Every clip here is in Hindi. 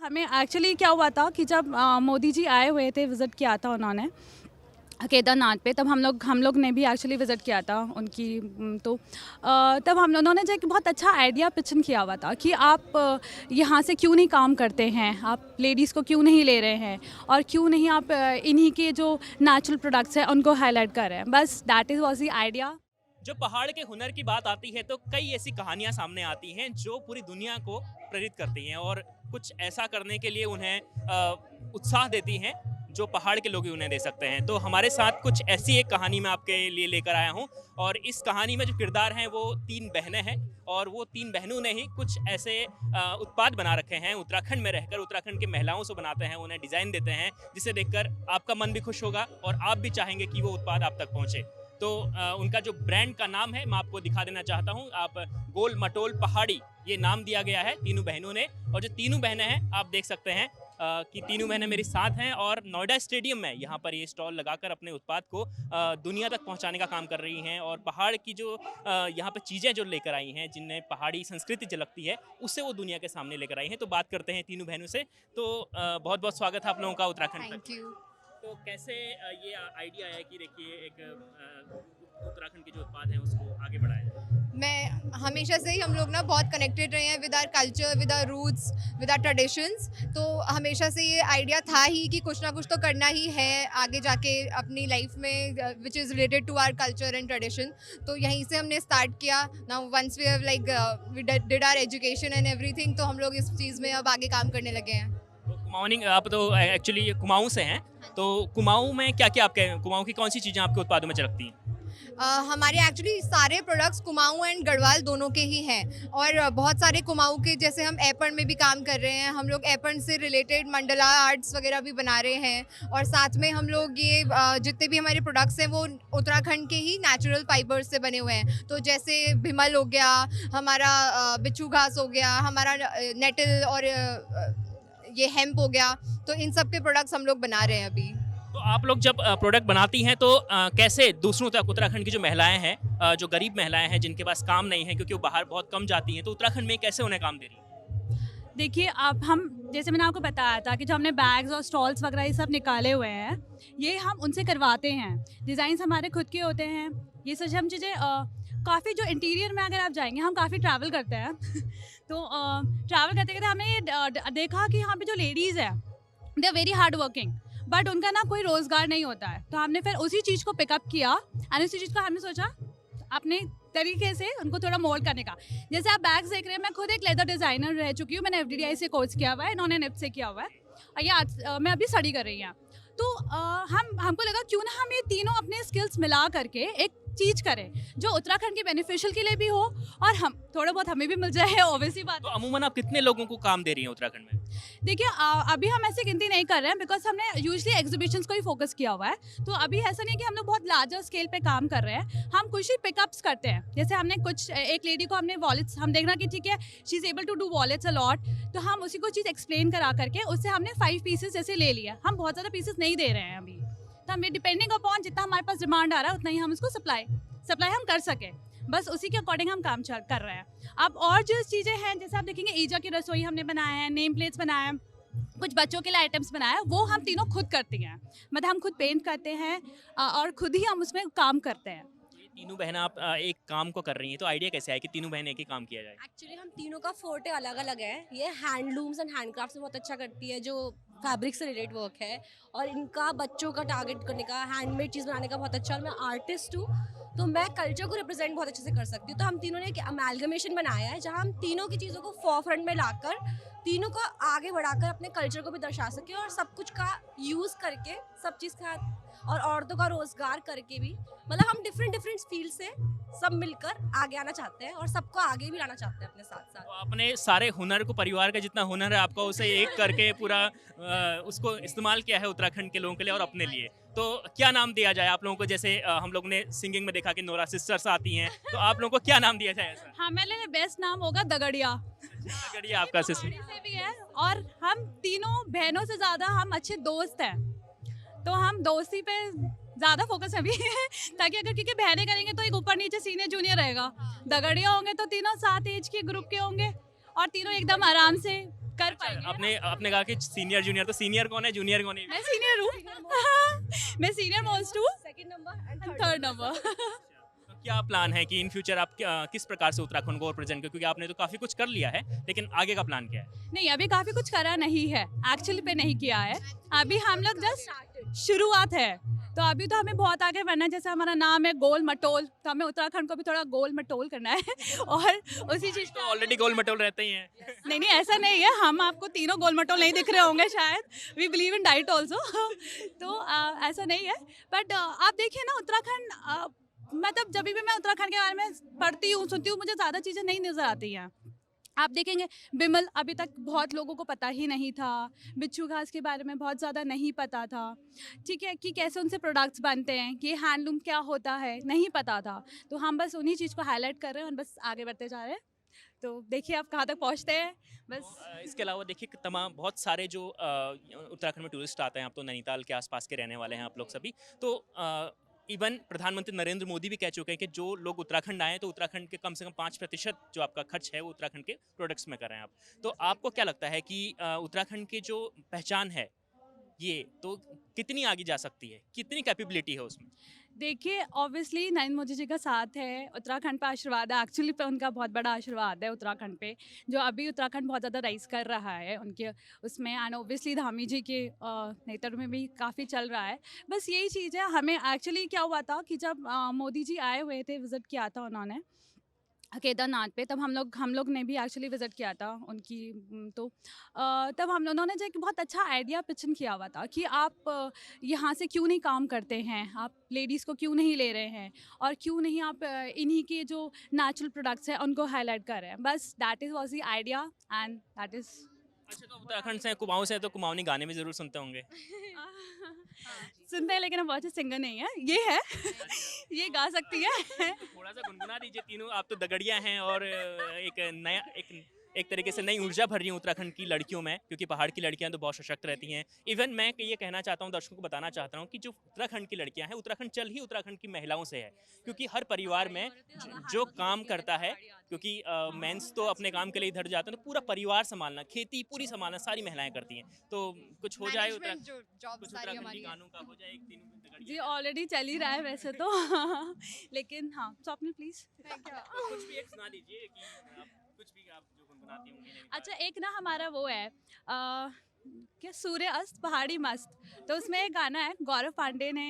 हमें एक्चुअली क्या हुआ था कि जब मोदी जी आए हुए थे, विज़िट किया था उन्होंने केदारनाथ पे, तब हम लोग ने भी एक्चुअली विज़िट किया था उनकी तब हम उन्होंने जो एक बहुत अच्छा आइडिया पिचन किया हुआ था कि आप यहाँ से क्यों नहीं काम करते हैं, आप लेडीज़ को क्यों नहीं ले रहे हैं और क्यों नहीं आप इन्हीं के जो नेचुरल प्रोडक्ट्स हैं उनको हाईलाइट कर रहे हैं। बस that is was the idea. जब पहाड़ के हुनर की बात आती है तो कई ऐसी कहानियां सामने आती हैं जो पूरी दुनिया को प्रेरित करती हैं और कुछ ऐसा करने के लिए उन्हें उत्साह देती हैं जो पहाड़ के लोग ही उन्हें दे सकते हैं। तो हमारे साथ कुछ ऐसी एक कहानी मैं आपके लिए लेकर आया हूं और इस कहानी में जो किरदार हैं वो तीन बहनें हैं और वो तीन बहनों ने ही कुछ ऐसे उत्पाद बना रखे हैं उत्तराखंड में रहकर। उत्तराखंड की महिलाओं से बनाते हैं, उन्हें डिज़ाइन देते हैं जिसे देखकर आपका मन भी खुश होगा और आप भी चाहेंगे कि वो उत्पाद आप तक पहुँचे। तो उनका जो ब्रांड का नाम है मैं आपको दिखा देना चाहता हूँ। आप गोल मटोल पहाड़ी ये नाम दिया गया है तीनों बहनों ने। और जो तीनों बहनें हैं आप देख सकते हैं कि तीनों बहनें मेरे साथ हैं और नोएडा स्टेडियम में यहाँ पर ये स्टॉल लगाकर अपने उत्पाद को दुनिया तक पहुँचाने का काम कर रही हैं। और पहाड़ की जो यहाँ पर चीज़ें जो लेकर आई हैं, जिनमें पहाड़ी संस्कृति झलकती है, उससे वो दुनिया के सामने लेकर आई हैं। तो बात करते हैं तीनों बहनों से। तो बहुत बहुत स्वागत है आप लोगों का उत्तराखंड तक। Thank you. तो कैसे ये आइडिया है कि देखिए एक उत्तराखंड के जो उत्पाद हैं उसको आगे बढ़ाया जाए? मैं हमेशा से ही हम लोग ना बहुत कनेक्टेड रहे हैं with our culture, with our roots, with our traditions. तो हमेशा से ये आइडिया था ही कि कुछ ना कुछ तो करना ही है आगे जाके अपनी लाइफ में, which is related to our culture and tradition. तो यहीं से हमने स्टार्ट किया। Now once we have like we did our education and everything, तो हम लोग इस चीज़ में अब आगे काम करने लगे हैं। तो कुमाऊनी आप तो एक्चुअली कुमाऊं से हैं, तो कुमाऊं में क्या क्या आपके कुमाऊं की कौन सी चीज़ें आपके उत्पादों में झलकती हैं? हमारे एक्चुअली सारे प्रोडक्ट्स कुमाऊं एंड गढ़वाल दोनों के ही हैं और बहुत सारे कुमाऊं के, जैसे हम एपन में भी काम कर रहे हैं। हम लोग एपन से रिलेटेड मंडला आर्ट्स वगैरह भी बना रहे हैं और साथ में हम लोग ये जितने भी हमारे प्रोडक्ट्स हैं वो उत्तराखंड के ही नेचुरल फाइबर्स से बने हुए हैं। तो जैसे भिमल हो गया, हमारा बिच्छू घास हो गया, हमारा नेटल और ये हेम्प हो गया। तो इन सब के प्रोडक्ट्स हम लोग बना रहे हैं अभी। तो आप लोग जब प्रोडक्ट बनाती हैं तो कैसे दूसरों तक, उत्तराखंड की जो महिलाएं हैं, जो गरीब महिलाएं हैं जिनके पास काम नहीं है क्योंकि वो बाहर बहुत कम जाती हैं, तो उत्तराखंड में कैसे उन्हें काम दे रही हैं? देखिए, आप हम जैसे मैंने आपको बताया था कि जो हमने बैग्स और स्टॉल्स वगैरह ये सब निकाले हुए हैं, ये हम उनसे करवाते हैं। डिज़ाइंस हमारे खुद के होते हैं। ये सच हम चीज़ें काफ़ी, जो इंटीरियर में अगर आप जाएंगे, हम काफ़ी ट्रैवल करते हैं तो ट्रैवल करते करते हमने ये देखा कि यहाँ पे जो लेडीज़ है, they are very hard working, but उनका ना कोई रोज़गार नहीं होता है। तो हमने फिर उसी चीज़ को पिकअप किया और उसी चीज़ को हमने सोचा अपने तरीके से उनको थोड़ा मोल्ड करने का। जैसे आप बैग्स देख रहे हैं, मैं खुद एक लेदर डिज़ाइनर रह चुकी हूँ। मैंने एफडीआई से कोर्स किया हुआ है, इन्होंने निप से किया हुआ है और ये आज मैं अभी स्टडी कर रही हूँ। तो हमको लगा क्यों ना हम ये तीनों अपने स्किल्स मिला करके एक चीज़ करें जो उत्तराखंड के बेनिफिशियल के लिए भी हो और हम थोड़ा बहुत हमें भी मिल जाए, ऑब्वियसली बात तो है। अमूमन आप कितने लोगों को काम दे रही हैं उत्तराखंड में? देखिए, अभी हम ऐसे गिनती नहीं कर रहे हैं बिकॉज हमने यूजली एग्जीबिशंस को ही फोकस किया हुआ है। तो अभी ऐसा नहीं है कि हम लोग बहुत लार्जर स्केल पे काम कर रहे हैं। हम कुछ ही पिकअप्स करते हैं। जैसे हमने कुछ एक लेडी को हमने वॉलेट्स, हम देखना कि ठीक है she is able to do wallets a lot, तो हम उसी को चीज़ एक्सप्लेन करा करके उससे हमने 5 पीसेस जैसे ले लिया। हम बहुत ज़्यादा पीसेस नहीं दे रहे हैं अभी। तो हमें डिपेंडिंग अपॉन जितना हमारे पास डिमांड आ रहा है उतना ही हम उसको सप्लाई हम कर सकें, बस उसी के अकॉर्डिंग हम काम कर रहे हैं। अब और जो चीज़ें हैं, जैसे आप देखेंगे ईजा की रसोई हमने बनाया है, नेम प्लेट्स बनाया है, कुछ बच्चों के लिए आइटम्स बनाया है, वो हम तीनों खुद करती हैं। मतलब हम खुद पेंट करते हैं और खुद ही हम उसमें काम करते हैं। ये तीनों बहनें आप एक काम को कर रही हैं, तो आइडिया कैसे आया कि तीनों बहनें एक ही काम किया जाए? एक्चुअली हम तीनों का फोर्टे अलग अलग है। ये हैंडलूम्स एंड हैंडक्राफ्ट्स में बहुत अच्छा करती है, जो फैब्रिक से रिलेटेड वर्क है, और इनका बच्चों का टारगेट करने का, हैंडमेड चीज़ बनाने का बहुत अच्छा। और मैं आर्टिस्ट हूँ तो मैं कल्चर को रिप्रेजेंट बहुत अच्छे से कर सकती हूँ। तो हम तीनों ने एक अमेलगमेशन बनाया है जहाँ हम तीनों की चीज़ों को फोरफ्रंट में लाकर तीनों को आगे बढ़ाकर अपने कल्चर को भी दर्शा सके और सब कुछ का यूज़ करके, सब चीज़ का, और औरतों का रोजगार करके भी, मतलब हम डिफरेंट फील्ड से सब मिलकर आगे आना चाहते हैं और सबको आगे भी लाना चाहते हैं अपने साथ साथ। तो आपने सारे हुनर को, परिवार का जितना हुनर है आपका, उसे एक करके पूरा उसको इस्तेमाल किया है उत्तराखंड के लोगों के लिए और अपने लिए। तो क्या नाम दिया जाए आप लोगों को? जैसे हम लोग ने सिंगिंग में देखा कि नोरा सिस्टर्स आती हैं, तो आप लोगों को क्या नाम दिया जाए ऐसा? हमारे लिए बेस्ट नाम होगा दगड़िया। दगड़िया आपका सिस्टर। से भी है और हम तीनों बहनों से ज़्यादा हम अच्छे दोस्त हैं, तो हम दोस्ती पे ज़्यादा फोकस अभी है ताकि अगर क्योंकि बहनें करेंगे तो एक ऊपर नीचे सीनियर जूनियर रहेगा। दगड़िया होंगे तो तीनों 7 एज के ग्रुप के होंगे और तीनों एकदम आराम से कर पाएंगे। आपने कहा कि सीनियर जूनियर, तो सीनियर कौन है, जूनियर कौन है? मैं सीनियर हूँ मैं सीनियर मोस्ट हूँ, second number and third number तो क्या प्लान है कि इन फ्यूचर आप किस प्रकार से उत्तराखंड को रिप्रेजेंट करें, क्योंकि आपने तो काफ़ी कुछ कर लिया है, लेकिन आगे का प्लान क्या है? नहीं, अभी काफ़ी कुछ करा नहीं है, एक्चुअली पे नहीं किया है, अभी हम लोग जस्ट शुरुआत है। तो अभी तो हमें बहुत आगे बढ़ना है, जैसे हमारा नाम है गोल मटोल, तो हमें उत्तराखंड को भी थोड़ा गोल मटोल करना है और उसी चीज़ तो ऑलरेडी गोल मटोल रहते ही हैं। नहीं नहीं, ऐसा नहीं है, हम आपको तीनों गोल मटोल नहीं दिख रहे होंगे शायद, we believe in diet also तो ऐसा नहीं है। बट आप देखिए ना, उत्तराखंड मतलब जब भी मैं उत्तराखंड के बारे में पढ़ती हूँ, सुनती हूँ, मुझे ज़्यादा चीज़ें नहीं नज़र आती हैं। आप देखेंगे बिमल अभी तक बहुत लोगों को पता ही नहीं था, बिच्छू घास के बारे में बहुत ज़्यादा नहीं पता था, ठीक है, कि कैसे उनसे प्रोडक्ट्स बनते हैं, कि हैंडलूम क्या होता है, नहीं पता था। तो हम बस उन्हीं चीज़ को हाईलाइट कर रहे हैं और बस आगे बढ़ते जा रहे हैं। तो देखिए आप कहाँ तक पहुँचते हैं बस। इसके अलावा देखिए कि तमाम बहुत सारे जो उत्तराखंड में टूरिस्ट आते हैं, आप तो नैनीताल के आसपास के रहने वाले हैं आप लोग सभी, तो इवन प्रधानमंत्री नरेंद्र मोदी भी कह चुके हैं कि जो लोग उत्तराखंड आए तो उत्तराखंड के कम से कम 5% जो आपका खर्च है वो उत्तराखंड के प्रोडक्ट्स में कर रहे हैं आप। तो आपको क्या लगता है कि उत्तराखंड की जो पहचान है ये तो कितनी आगे जा सकती है, कितनी कैपेबिलिटी है उसमें? देखिए ऑब्वियसली नरेंद्र मोदी जी का साथ है, उत्तराखंड पे आशीर्वाद है, एक्चुअली पे उनका बहुत बड़ा आशीर्वाद है उत्तराखंड पे, जो अभी उत्तराखंड बहुत ज़्यादा राइज कर रहा है उनके उसमें, एंड ऑब्वियसली धामी जी के नेतृत्व में भी काफ़ी चल रहा है। बस यही चीज़ है, हमें एक्चुअली क्या हुआ था कि जब मोदी जी आए हुए थे, विज़िट किया था उन्होंने केदारनाथ पे, तब हम लोग ने भी एक्चुअली विज़िट किया था उनकी तो तब उन्होंने जो एक बहुत अच्छा आइडिया पिचन किया हुआ था कि आप यहाँ से क्यों नहीं काम करते हैं, आप लेडीज़ को क्यों नहीं ले रहे हैं, और क्यों नहीं आप इन्हीं के जो नेचुरल प्रोडक्ट्स हैं उनको हाईलाइट कर रहे हैं। बस that is was the idea and that is. अच्छा, तो उत्तराखंड से कुमाऊं से तो कुमाऊनी गाने भी जरूर सुनते होंगे। सुनते हैं, लेकिन हम बहुत अच्छे सिंगर नहीं है, ये है ये गा सकती है थोड़ा सा गुनगुना दीजिए तीनों, आप तो दगड़िया हैं और एक तरीके से नई ऊर्जा भर रही है उत्तराखंड की लड़कियों में, क्योंकि पहाड़ की लड़कियां तो बहुत सशक्त रहती हैं। इवन मैं ये कहना चाहता हूं, दर्शकों को बताना चाहता हूं कि जो उत्तराखंड की लड़कियां हैं, उत्तराखंड चल ही उत्तराखंड की महिलाओं से है, क्योंकि हर परिवार में जो काम करता है, क्योंकि मेंस तो अपने काम के लिए इधर जाते हैं, तो पूरा परिवार संभालना, खेती पूरी संभालना सारी महिलाएं करती हैं। तो कुछ हो जाए Management जो जॉब कुछ सारी उत्तराखंडी हमारी है। गानों का हो जाए, एक तीनों दगड़िया। जी ऑलरेडी चल ही रहा है वैसे तो लेकिन हाँ, स्वप्निल प्लीज़। तो कुछ भी एक सुना दीजिए कि आप कुछ भी आप जो गुनगुनाती होंगी। अच्छा, एक ना हमारा वो है क्या, सूर्य अस्त पहाड़ी मस्त, तो उसमें एक गाना है, गौरव पांडे ने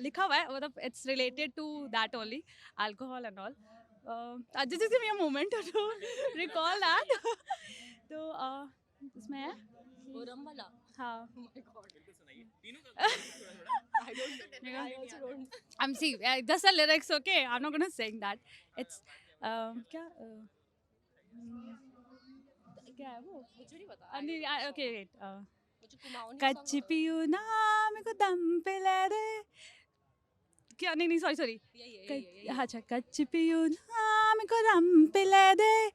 लिखा हुआ है, मतलब it's related to that only, alcohol and all. Just give me a moment to recall that तो उसमें है ओरम वाला। हाँ बिल्कुल सुनाइए तीनों का I also don't. see just the lyrics, okay, I'm not gonna sing that, it's क्या क्या है वो, मुझे नहीं पता। ओके वेट, मुझे कुमाऊनी कच्च पियो ना मेरे को दम पे ले दे, क्या, नहीं सॉरी ये अच्छा, कच्च पियो ना मेरे को दम पे ले दे,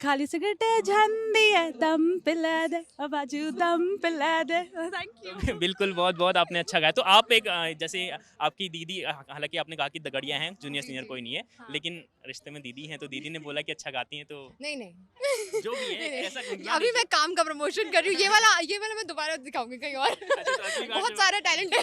खाली सिगरेट झंडी है दम पे ले दे, अब बाजू दम पे ले दे। Thank you. बिल्कुल, बहुत बहुत आपने अच्छा गाया। तो आप एक जैसे आपकी दीदी, हालांकि आपने कहा कि दगड़िया हैं, जूनियर सीनियर कोई नहीं है, लेकिन रिश्ते में दीदी हैं, तो दीदी ने बोला कि अच्छा गाती हैं, तो नहीं जो भी है नहीं, ऐसा गुनगुना अभी मैं काम का प्रमोशन कर रही हूँ, ये वाला मैं दोबारा दिखाऊंगी कहीं और। तो अगली बार बहुत जो- सारा टैलेंट है,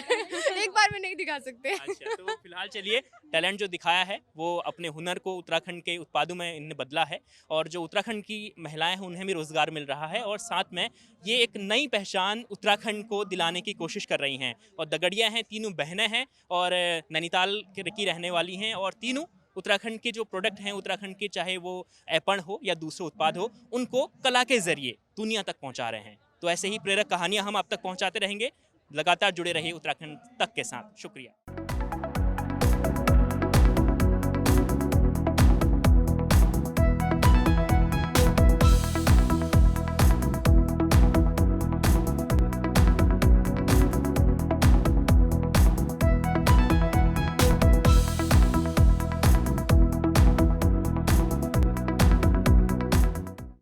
एक बार में नहीं दिखा सकते। अच्छा, तो फिलहाल चलिए, टैलेंट जो दिखाया है वो अपने हुनर को उत्तराखंड के उत्पादों में इनने बदला है, और जो उत्तराखंड की महिलाएं हैं उन्हें भी रोजगार मिल रहा है, और साथ में ये एक नई पहचान उत्तराखंड को दिलाने की कोशिश कर रही हैं। और दगड़िया हैं, तीनों बहनें हैं और नैनीताल की रहने वाली हैं, और तीनों उत्तराखंड के जो प्रोडक्ट हैं उत्तराखंड के, चाहे वो ऐपण हो या दूसरे उत्पाद हो, उनको कला के जरिए दुनिया तक पहुंचा रहे हैं। तो ऐसे ही प्रेरक कहानियां हम आप तक पहुंचाते रहेंगे। लगातार जुड़े रहिए उत्तराखंड तक के साथ। शुक्रिया।